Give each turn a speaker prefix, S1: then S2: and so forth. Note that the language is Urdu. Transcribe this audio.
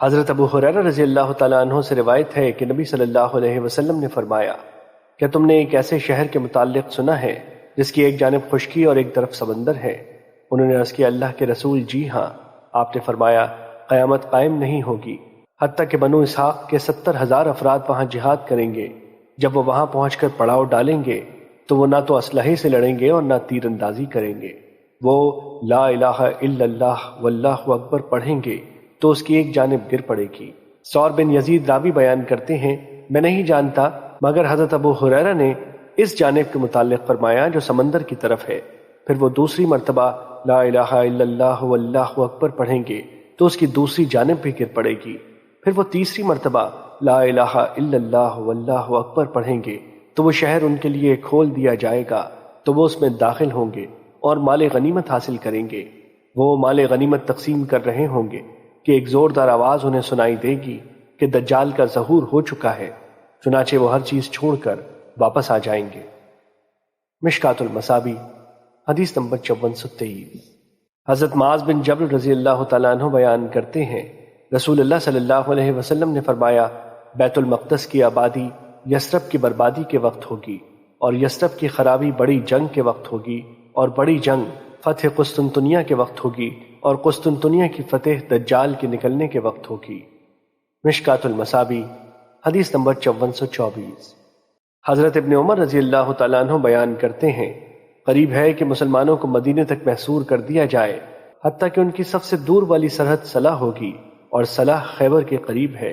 S1: حضرت ابو ہریرہ رضی اللہ تعالیٰ عنہ سے روایت ہے کہ نبی صلی اللہ علیہ وسلم نے فرمایا، کیا تم نے ایک ایسے شہر کے متعلق سنا ہے جس کی ایک جانب خشکی اور ایک طرف سمندر ہے؟ انہوں نے عرض کیا، اللہ کے رسول جی ہاں۔ آپ نے فرمایا، قیامت قائم نہیں ہوگی حتیٰ کہ بنو اسحاق کے 70,000 افراد وہاں جہاد کریں گے۔ جب وہ وہاں پہنچ کر پڑاؤ ڈالیں گے تو وہ نہ تو اسلحے سے لڑیں گے اور نہ تیر اندازی کریں گے۔ وہ لا الہ الا اللہ واللہ اکبر پڑھیں گے تو اس کی ایک جانب گر پڑے گی۔ ثور بن یزید راوی بیان کرتے ہیں، میں نہیں جانتا مگر حضرت ابو ہریرہ نے اس جانب کے متعلق فرمایا جو سمندر کی طرف ہے۔ پھر وہ دوسری مرتبہ لا الہ الا اللہ واللہ اکبر پڑھیں گے تو اس کی دوسری جانب بھی گر پڑے گی۔ پھر وہ تیسری مرتبہ لا الہ الا اللہ واللہ اکبر پڑھیں گے تو وہ شہر ان کے لیے کھول دیا جائے گا، تو وہ اس میں داخل ہوں گے اور مال غنیمت حاصل کریں گے۔ وہ مال غنیمت تقسیم کر رہے ہوں گے کہ ایک زوردار آواز انہیں سنائی دے گی کہ دجال کا ظہور ہو چکا ہے، چنانچہ وہ ہر چیز چھوڑ کر واپس آ جائیں گے۔ مشکات المصابیح حدیث نمبر 5423۔ حضرت معاذ بن جبل رضی اللہ تعالیٰ عنہ بیان کرتے ہیں، رسول اللہ صلی اللہ علیہ وسلم نے فرمایا، بیت المقدس کی آبادی یثرب کی بربادی کے وقت ہوگی، اور یثرب کی خرابی بڑی جنگ کے وقت ہوگی، اور بڑی جنگ فتح قسطنطنیہ کے وقت ہوگی، اور قسطنطنیہ کی فتح دجال کے نکلنے کے وقت ہوگی۔ مشکات المصابیح حدیث نمبر 5424۔ حضرت ابن عمر رضی اللہ تعالیٰ عنہ بیان کرتے ہیں، قریب ہے کہ مسلمانوں کو مدینے تک محصور کر دیا جائے، حتیٰ کہ ان کی سب سے دور والی سرحد صلح ہوگی، اور صلح خیبر کے قریب ہے۔